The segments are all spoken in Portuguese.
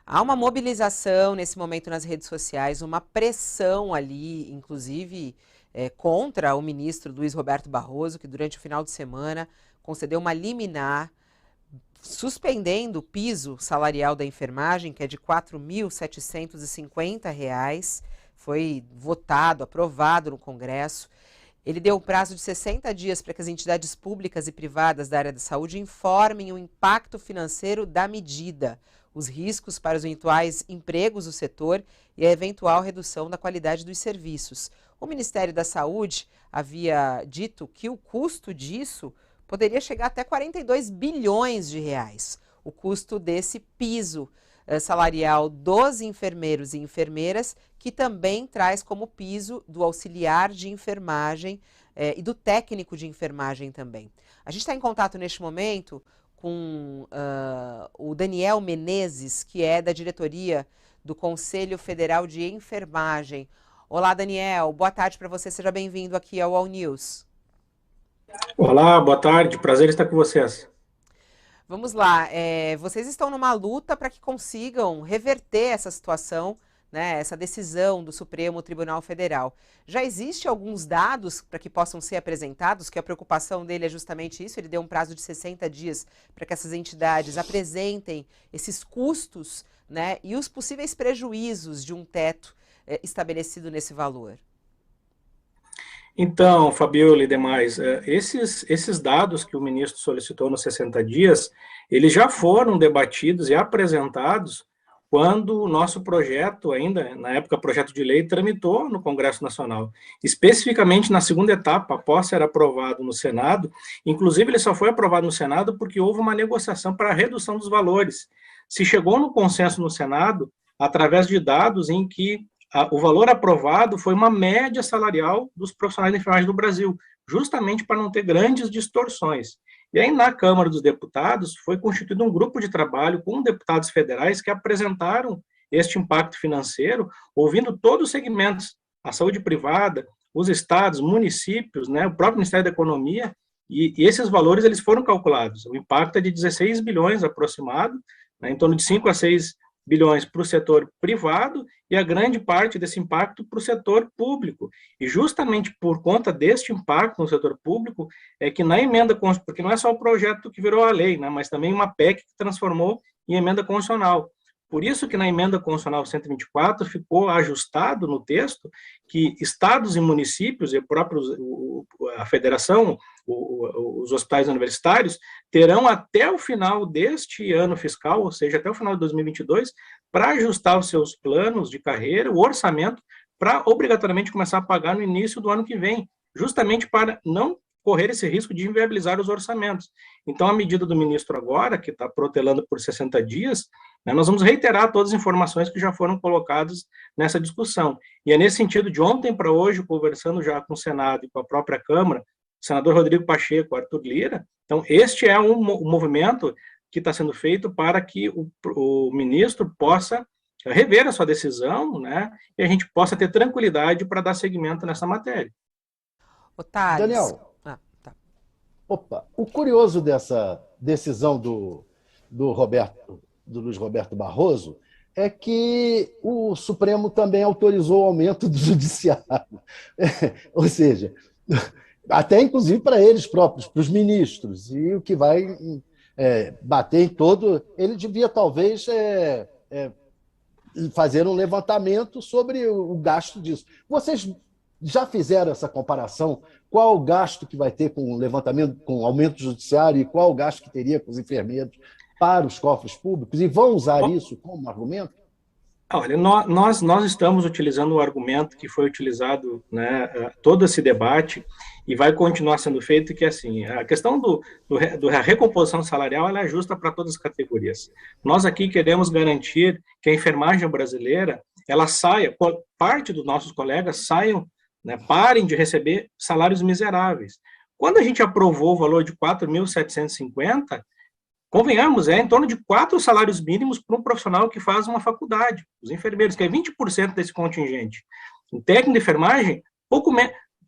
Há uma mobilização nesse momento nas redes sociais, uma pressão ali, inclusive contra o ministro Luiz Roberto Barroso, que durante o final de semana concedeu uma liminar suspendendo o piso salarial da enfermagem, que é de R$ 4.750, foi votado, aprovado no Congresso. Ele deu o prazo de 60 dias para que as entidades públicas e privadas da área da saúde informem o impacto financeiro da medida, os riscos para os eventuais empregos do setor e a eventual redução da qualidade dos serviços. O Ministério da Saúde havia dito que o custo disso poderia chegar até 42 bilhões de reais, o custo desse piso salarial dos enfermeiros e enfermeiras, que também traz como piso do auxiliar de enfermagem e do técnico de enfermagem também. A gente está em contato neste momento com o Daniel Menezes, que é da diretoria do Conselho Federal de Enfermagem. Olá, Daniel, boa tarde para você, seja bem-vindo aqui ao All News. Olá, boa tarde, prazer estar com vocês. Vamos lá, vocês estão numa luta para que consigam reverter essa situação, né, essa decisão do Supremo Tribunal Federal. Já existe alguns dados para que possam ser apresentados, que a preocupação dele é justamente isso, ele deu um prazo de 60 dias para que essas entidades apresentem esses custos, né, e os possíveis prejuízos de um teto estabelecido nesse valor. Então, Fabiola e demais, esses dados que o ministro solicitou nos 60 dias, eles já foram debatidos e apresentados quando o nosso projeto, ainda na época projeto de lei, tramitou no Congresso Nacional. Especificamente na segunda etapa, após ser aprovado no Senado, inclusive ele só foi aprovado no Senado porque houve uma negociação para a redução dos valores. Se chegou no consenso no Senado através de dados em que o valor aprovado foi uma média salarial dos profissionais de enfermagem do Brasil, justamente para não ter grandes distorções. E aí, na Câmara dos Deputados, foi constituído um grupo de trabalho com deputados federais que apresentaram este impacto financeiro, ouvindo todos os segmentos, a saúde privada, os estados, municípios, né, o próprio Ministério da Economia, e esses valores eles foram calculados. O impacto é de 16 bilhões aproximado, né, em torno de 5 a 6 bilhões para o setor privado e a grande parte desse impacto para o setor público. E justamente por conta deste impacto no setor público é que na emenda, porque não é só o projeto que virou a lei, né, mas também uma PEC que transformou em emenda constitucional. Por isso que na emenda constitucional 124 ficou ajustado no texto que estados e municípios e a federação, os hospitais universitários, terão até o final deste ano fiscal, ou seja, até o final de 2022, para ajustar os seus planos de carreira, o orçamento, para obrigatoriamente começar a pagar no início do ano que vem, justamente para não correr esse risco de inviabilizar os orçamentos. Então, a medida do ministro agora, que está protelando por 60 dias, né, nós vamos reiterar todas as informações que já foram colocadas nessa discussão. E é nesse sentido, de ontem para hoje, conversando já com o Senado e com a própria Câmara, o senador Rodrigo Pacheco, Arthur Lira, então este é um movimento que está sendo feito para que o ministro possa rever a sua decisão, né, e a gente possa ter tranquilidade para dar seguimento nessa matéria. Ô, Thales. Daniel, Tá. opa, o curioso dessa decisão do Luiz Roberto Barroso é que o Supremo também autorizou o aumento do judiciário. Ou seja, até inclusive para eles próprios, para os ministros, e o que vai bater em todo. Ele devia talvez fazer um levantamento sobre o gasto disso. Vocês já fizeram essa comparação? Qual o gasto que vai ter com o levantamento, com o aumento do judiciário, e qual o gasto que teria com os enfermeiros para os cofres públicos? E vão usar isso como argumento? Olha, nós estamos utilizando o argumento que foi utilizado, né, todo esse debate, e vai continuar sendo feito, que é assim, a questão da recomposição salarial, ela é justa para todas as categorias. Nós aqui queremos garantir que a enfermagem brasileira, ela saia, parte dos nossos colegas saiam, né, parem de receber salários miseráveis. Quando a gente aprovou o valor de 4.750, convenhamos, é em torno de 4 salários mínimos para um profissional que faz uma faculdade, os enfermeiros, que é 20% desse contingente. O técnico de enfermagem,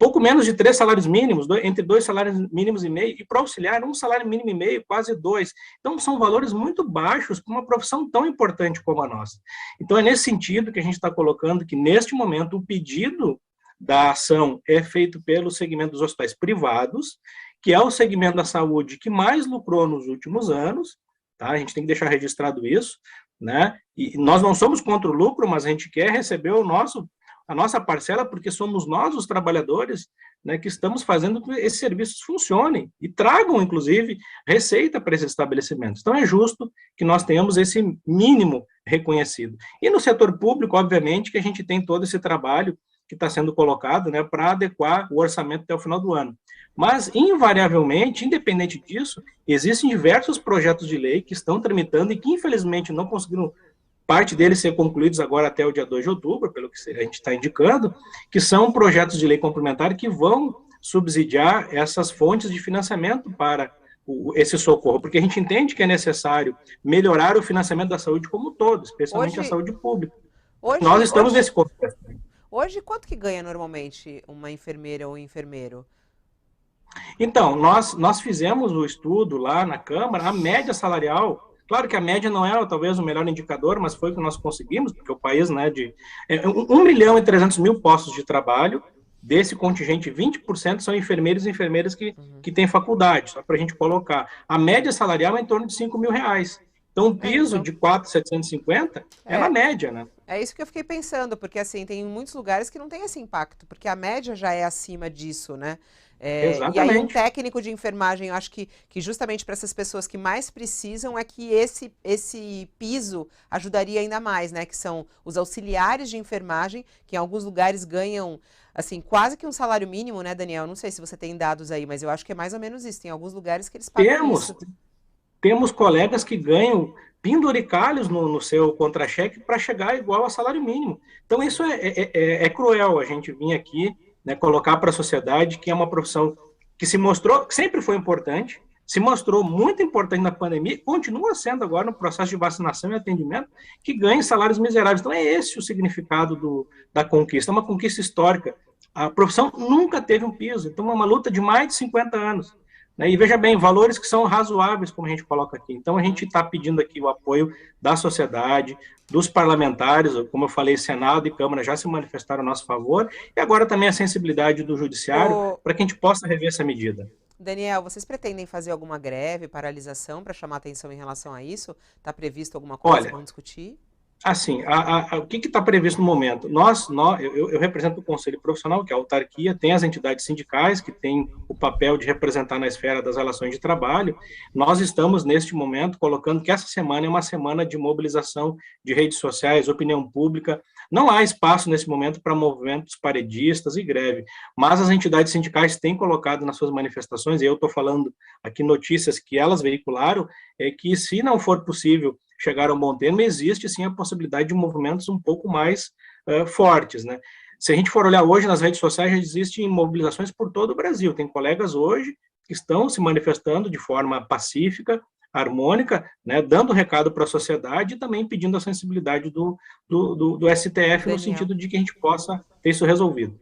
pouco menos de 3 salários mínimos, entre 2 salários mínimos e meio, e para auxiliar, 1 salário mínimo e meio, quase 2. Então, são valores muito baixos para uma profissão tão importante como a nossa. Então, é nesse sentido que a gente está colocando que, neste momento, o pedido da ação é feito pelo segmento dos hospitais privados, que é o segmento da saúde que mais lucrou nos últimos anos, tá? A gente tem que deixar registrado isso, né? E nós não somos contra o lucro, mas a gente quer receber a nossa parcela, porque somos nós, os trabalhadores, né, que estamos fazendo com que esses serviços funcionem e tragam, inclusive, receita para esses estabelecimentos. Então, é justo que nós tenhamos esse mínimo reconhecido. E no setor público, obviamente, que a gente tem todo esse trabalho que está sendo colocado, né, para adequar o orçamento até o final do ano. Mas, invariavelmente, independente disso, existem diversos projetos de lei que estão tramitando e que, infelizmente, não conseguiram parte deles ser concluídos agora até o dia 2 de outubro, pelo que a gente está indicando, que são projetos de lei complementar que vão subsidiar essas fontes de financiamento para esse socorro, porque a gente entende que é necessário melhorar o financiamento da saúde como um todo, especialmente a saúde pública. Nós estamos nesse contexto. Hoje, quanto que ganha normalmente uma enfermeira ou um enfermeiro? Então, nós fizemos o estudo lá na Câmara, a média salarial. Claro que a média não é talvez o melhor indicador, mas foi o que nós conseguimos, porque o país, né, 1.300.000 postos de trabalho, desse contingente, 20% são enfermeiros e enfermeiras que têm faculdade, só para a gente colocar. A média salarial é em torno de R$ 5.000. Então, o piso de 4.750 é na média, né? É isso que eu fiquei pensando, porque assim, tem muitos lugares que não tem esse impacto, porque a média já é acima disso, né? E aí um técnico de enfermagem, eu acho que justamente para essas pessoas que mais precisam é que esse piso ajudaria ainda mais, né? Que são os auxiliares de enfermagem, que em alguns lugares ganham, assim, quase que um salário mínimo, né, Daniel? Não sei se você tem dados aí, mas eu acho que é mais ou menos isso. Tem alguns lugares que eles pagam isso. Temos colegas que ganham penduricalhos no seu contra-cheque para chegar igual ao salário mínimo. Então, isso é cruel a gente vir aqui, né, colocar para a sociedade que é uma profissão que se mostrou, que sempre foi importante, se mostrou muito importante na pandemia, continua sendo agora no processo de vacinação e atendimento, que ganha salários miseráveis. Então, é esse o significado da conquista, é uma conquista histórica. A profissão nunca teve um piso, então é uma luta de mais de 50 anos. E veja bem, valores que são razoáveis, como a gente coloca aqui. Então, a gente está pedindo aqui o apoio da sociedade, dos parlamentares, como eu falei, Senado e Câmara já se manifestaram a nosso favor, e agora também a sensibilidade do Judiciário para que a gente possa rever essa medida. Daniel, vocês pretendem fazer alguma greve, paralisação para chamar atenção em relação a isso? Está previsto alguma coisa? Vamos discutir? Assim, o que está previsto no momento? Eu represento o Conselho Profissional, que é a autarquia, tem as entidades sindicais, que têm o papel de representar na esfera das relações de trabalho. Nós estamos, neste momento, colocando que essa semana é uma semana de mobilização de redes sociais, opinião pública. Não há espaço, nesse momento, para movimentos paredistas e greve, mas as entidades sindicais têm colocado nas suas manifestações, e eu estou falando aqui notícias que elas veicularam, é que, se não for possível chegar a um bom termo, existe sim a possibilidade de movimentos um pouco mais fortes, né? Se a gente for olhar hoje nas redes sociais, já existem mobilizações por todo o Brasil. Tem colegas hoje que estão se manifestando de forma pacífica, harmônica, né, dando recado para a sociedade e também pedindo a sensibilidade do STF, Daniel, no sentido de que a gente possa ter isso resolvido.